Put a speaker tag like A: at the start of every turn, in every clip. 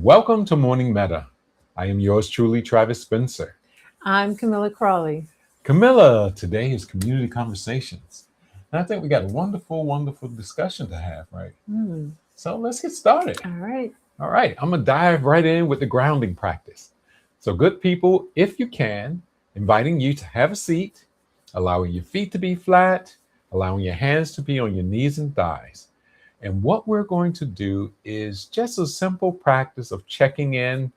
A: Welcome to Morning Meta. I am yours truly, Travis Spencer.
B: I'm Camilla Crawley.
A: Camilla, today is Community Conversations. And I think we got a wonderful discussion to have, right? So let's get started.
B: All right.
A: All right, I'm going to dive right in with the grounding practice. So, good people, if you can, inviting you to have a seat, allowing your feet to be flat, allowing your hands to be on your knees and thighs. And what we're going to do is just a simple practice of checking in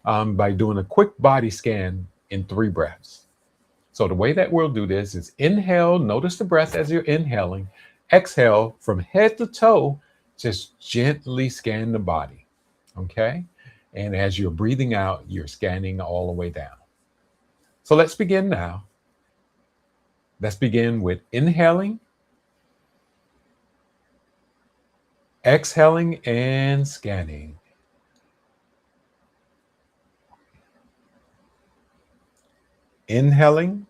A: by doing a quick body scan in 3 breaths. So the way that we'll do this is inhale, notice the breath as you're inhaling, exhale from head to toe, just gently scan the body, okay? And as you're breathing out, you're scanning all the way down. So let's begin now. Let's begin with inhaling, exhaling, and scanning. Inhaling,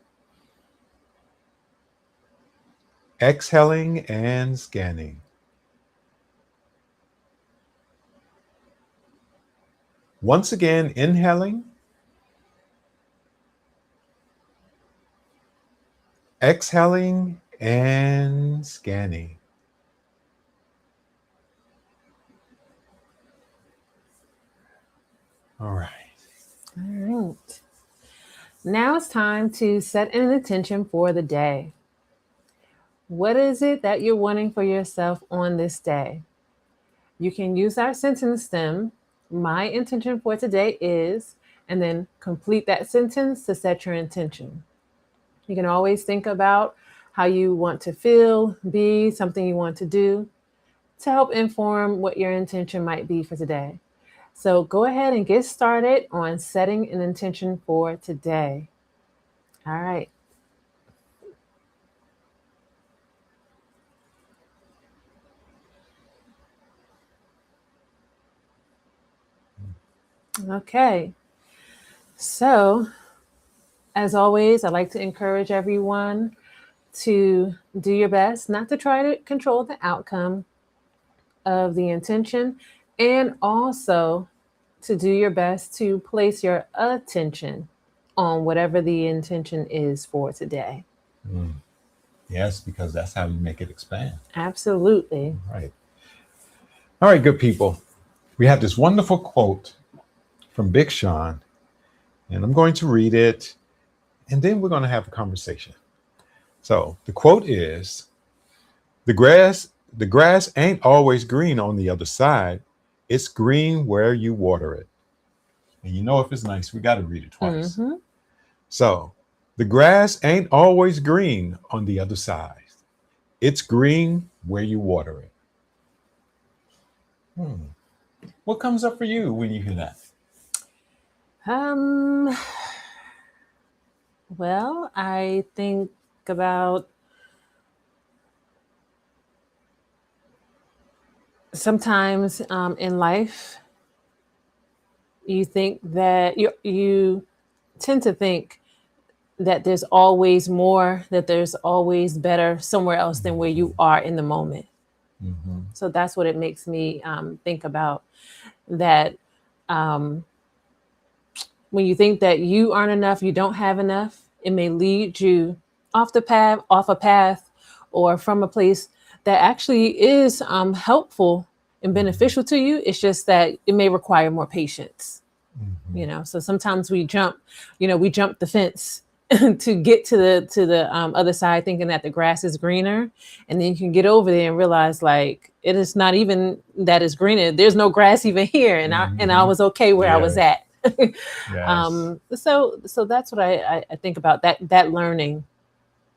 A: exhaling, and scanning. Once again, inhaling, exhaling, and scanning. All right.
B: All right. Now it's time to set an intention for the day. What is it that you're wanting for yourself on this day? You can use our sentence stem. My intention for today is, and then complete that sentence to set your intention. You can always think about how you want to feel, be, something you want to do to help inform what your intention might be for today. So go ahead and get started on setting an intention for today. All right. Okay. So, as always, I like to encourage everyone to do your best, not to try to control the outcome of the intention, and also to do your best to place your attention on whatever the intention is for today.
A: Yes, because that's how you make it expand.
B: Absolutely.
A: Right. All right, good people. We have this wonderful quote from Big Sean, and I'm going to read it, and then we're going to have a conversation. So the quote is, the grass ain't always green on the other side. It's green where you water it. And you know, if it's nice, we got to read it twice.
B: Mm-hmm.
A: So the grass ain't always green on the other side. It's green where you water it. What comes up for you when you hear that?
B: Well, I think about sometimes in life, you think that you tend to think that there's always more, that there's always better somewhere else than where you are in the moment.
A: Mm-hmm.
B: So that's what it makes me think about, that when you think that you aren't enough, you don't have enough, it may lead you off a path, or from a place that actually is helpful and beneficial to you. It's just that it may require more patience.
A: Mm-hmm.
B: So sometimes we jump the fence to get to the other side, thinking that the grass is greener, and then you can get over there and realize, like, it is not even that it's greener. There's no grass even here, and I was okay where I was at.
A: Yes.
B: So that's what I think about, that learning.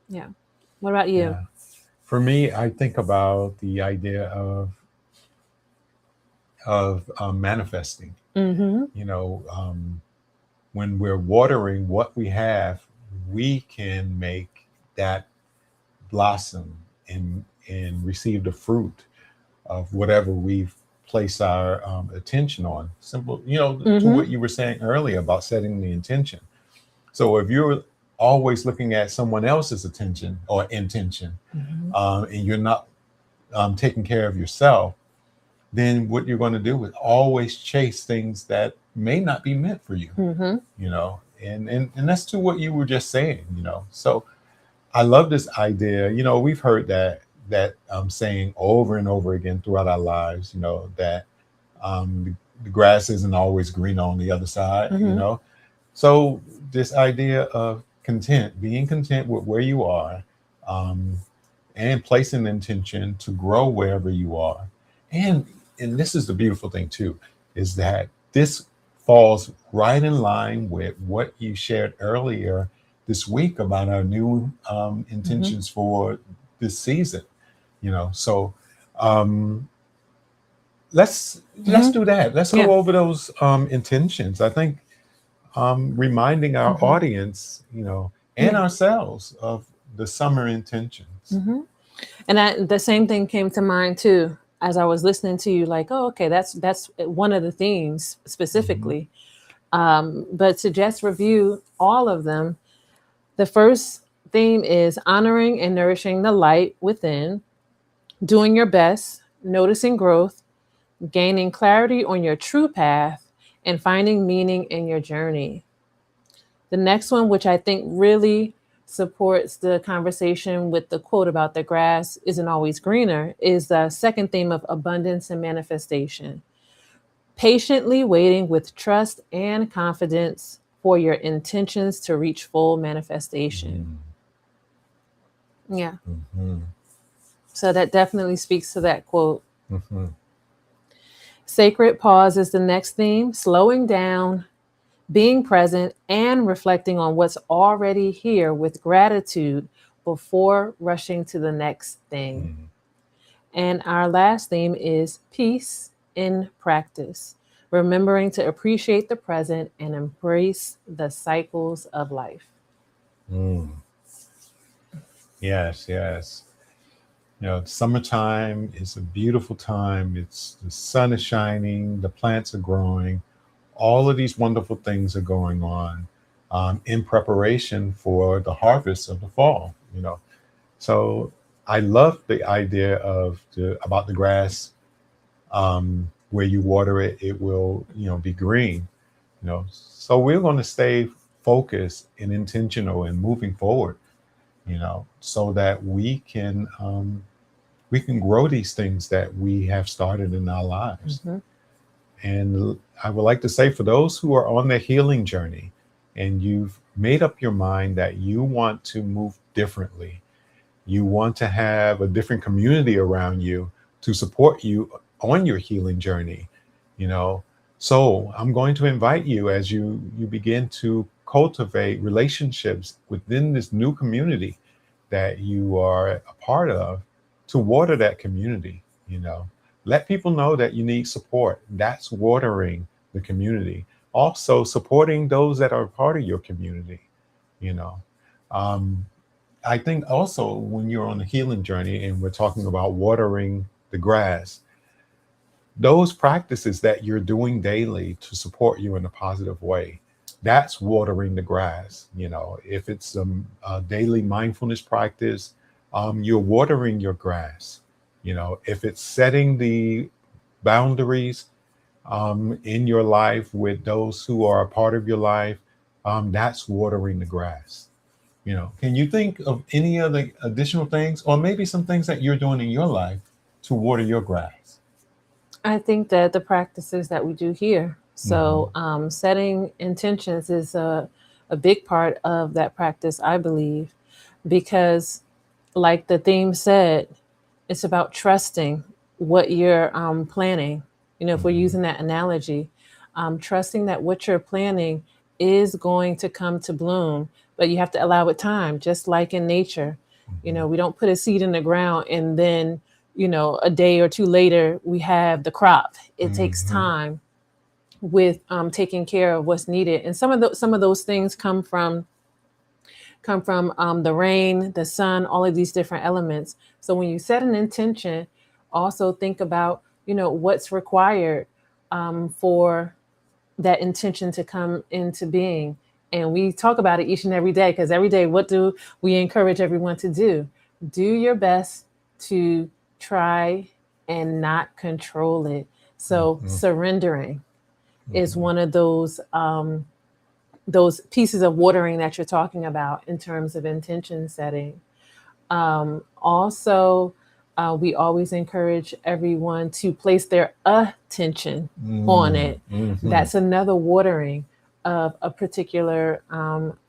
B: Yeah. What about you?
A: Yeah. For me, I think about the idea of manifesting.
B: Mm-hmm.
A: You know, when we're watering what we have, we can make that blossom and receive the fruit of whatever we've placed our attention on. Simple, to
B: Mm-hmm.
A: what you were saying earlier about setting the intention. So if you're always looking at someone else's attention or intention,
B: Mm-hmm.
A: And you're not taking care of yourself, then what you're going to do is always chase things that may not be meant for you,
B: Mm-hmm.
A: you know, and that's to what you were just saying, you know. So I love this idea. You know, we've heard that saying over and over again throughout our lives, you know, that the grass isn't always green on the other side, you
B: Mm-hmm.
A: know. So this idea of being content with where you are, um, and placing intention to grow wherever you are. And and this is the beautiful thing too, is that this falls right in line with what you shared earlier this week about our new
B: Mm-hmm.
A: intentions for this season. You know, so um, let's
B: Mm-hmm.
A: do that. Let's
B: Yeah.
A: go over those intentions. I think reminding our
B: Mm-hmm.
A: audience, you know, and
B: Yeah.
A: ourselves of the summer intentions.
B: Mm-hmm. And the same thing came to mind too as I was listening to you. Like, oh, okay, that's one of the themes
A: Mhm.
B: specifically. But to just review all of them, the first theme is honoring and nourishing the light within, doing your best, noticing growth, gaining clarity on your true path, and finding meaning in your journey. The next one, which I think really supports the conversation with the quote about the grass isn't always greener, is the second theme of abundance and manifestation. Patiently waiting with trust and confidence for your intentions to reach full manifestation.
A: Mhm.
B: Yeah.
A: Mhm.
B: So that definitely speaks to that quote.
A: Mhm.
B: Sacred pause is the next theme, slowing down, being present, and reflecting on what's already here with gratitude before rushing to the next thing.
A: Mhm.
B: And our last theme is peace in practice, remembering to appreciate the present and embrace the cycles of life.
A: Mm. Yes, yes. You know, summertime is a beautiful time. It's the sun is shining, the plants are growing, all of these wonderful things are going on in preparation for the harvest of the fall. You know, so I love the idea of about the grass. Where you water it, it will, you know, be green. You know, so we're going to stay focused and intentional and moving forward. You know, so that we can grow these things that we have started in our lives.
B: Mm-hmm.
A: And I would like to say, for those who are on their healing journey and you've made up your mind that you want to move differently, you want to have a different community around you to support you on your healing journey, you know. So I'm going to invite you, as you begin to cultivate relationships within this new community that you are a part of, to water that community, you know. Let people know that you need support. That's watering the community. Also supporting those that are part of your community, you know. Um, I think also when you're on the healing journey and we're talking about watering the grass, those practices that you're doing daily to support you in a positive way, that's watering the grass. You know, if it's a daily mindfulness practice, you're watering your grass. You know, if it's setting the boundaries in your life with those who are a part of your life, that's watering the grass. You know, can you think of any other additional things, or maybe some things that you're doing in your life to water your grass?
B: I think that the practices that we do here,
A: Hmm.
B: so setting intentions is a big part of that practice, I believe, because, like the theme said, it's about trusting what you're planning. You know, if we're
A: Hmm.
B: using that analogy, trusting that what you're planning is going to come to bloom, but you have to allow it time, just like in nature. You
A: Hmm.
B: know, we don't put a seed in the ground and then, you know, a day or two later we have the crop. It takes
A: Hmm.
B: time with taking care of what's needed, and some of those things come from the rain, the sun, all of these different elements. So when you set an intention, also think about, you know, what's required for that intention to come into being. And we talk about it each and every day, because every day, what do we encourage everyone to do? Do your best to try and not control it. So
A: Mhm.
B: surrendering is
A: Mhm.
B: one of those pieces of watering that you're talking about in terms of intention setting. Also, we always encourage everyone to place their attention on
A: Mm,
B: it.
A: mhm.
B: That's another watering of a particular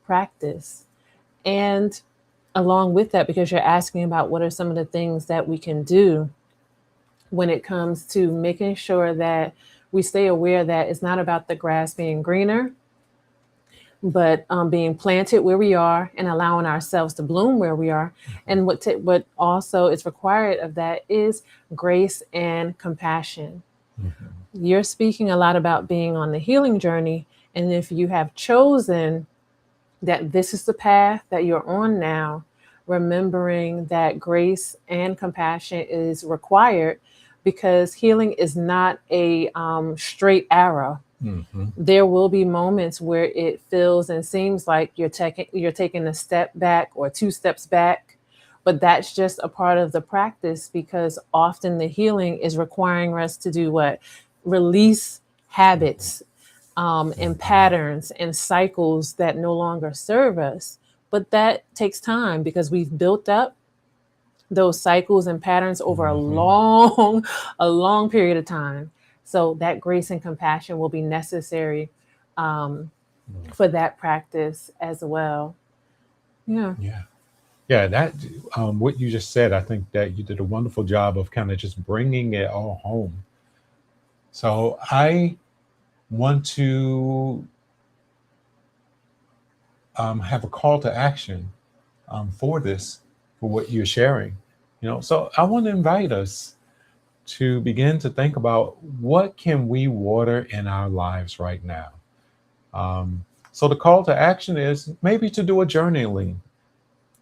B: practice. And along with that, because you're asking about what are some of the things that we can do when it comes to making sure that we stay aware that it's not about the grass being greener, but being planted where we are and allowing ourselves to bloom where we are. And what also is required of that is grace and compassion.
A: Mhm.
B: You're speaking a lot about being on the healing journey, and if you have chosen that this is the path that you're on now, remembering that grace and compassion is required because healing is not a straight arrow.
A: Mhm.
B: There will be moments where it feels and seems like you're taking a step back or two steps back, but that's just a part of the practice because often the healing is requiring us to do what? Release habits and
A: Mhm.
B: patterns and cycles that no longer serve us. But that takes time because we've built up those cycles and patterns over a
A: Mhm.
B: long, a long period of time. So that grace and compassion will be necessary um,
A: Mhm.
B: for that practice as well. Yeah.
A: Yeah. Yeah, that what you just said, I think that you did a wonderful job of kind of just bringing it all home. So I want to have a call to action for this, for what you're sharing. So I want to invite us to begin to think about what can we water in our lives right now. So the call to action is maybe to do a journaling.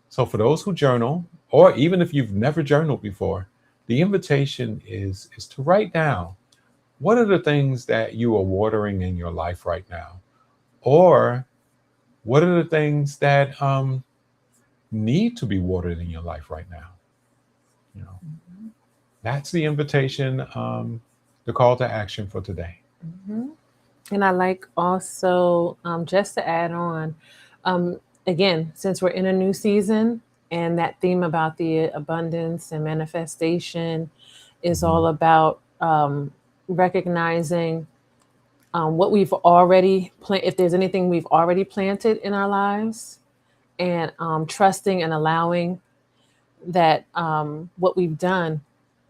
A: So for those who journal, or even if you've never journaled before, the invitation is to write down what are the things that you are watering in your life right now, or what are the things that need to be watered in your life right now. You know, that's the invitation, the call to action for today.
B: Mhm. And I like also, just to add on, um, again, since we're in a new season and that theme about the abundance and manifestation is all
A: Mhm.
B: about recognizing what we've already planted, if there's anything we've already planted in our lives, and trusting and allowing that what we've done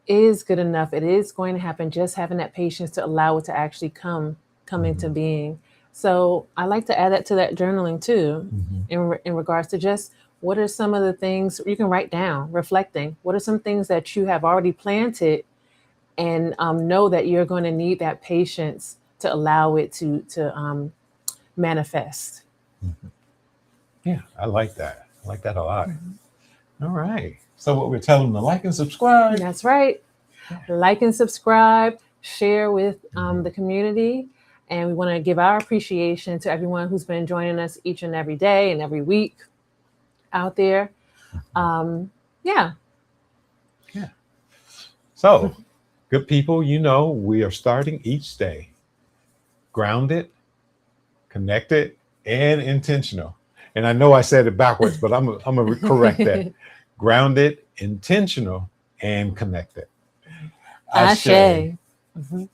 B: is good enough. It is going to happen. Just having that patience to allow it to actually come into
A: Mhm.
B: being. So I like to add that to that journaling too,
A: Mhm.
B: in regards to just what are some of the things you can write down, reflecting. What are some things that you have already planted, and know that you're going to need that patience to allow it to manifest.
A: Mhm. Yeah, I like that. I like that a lot.
B: Mhm.
A: All right. So what we're telling them to like and subscribe.
B: That's right.
A: Yeah.
B: Like and subscribe, share with
A: Mhm.
B: the community. And we want to give our appreciation to everyone who's been joining us each and every day and every week out there.
A: Mhm.
B: Um, yeah.
A: Yeah. So, good people, we are starting each day grounded, connected, and intentional. And I know I said it backwards, but I'm gonna correct that. Grounded, intentional, and connected. Ashe.
B: Ashe. Mhm.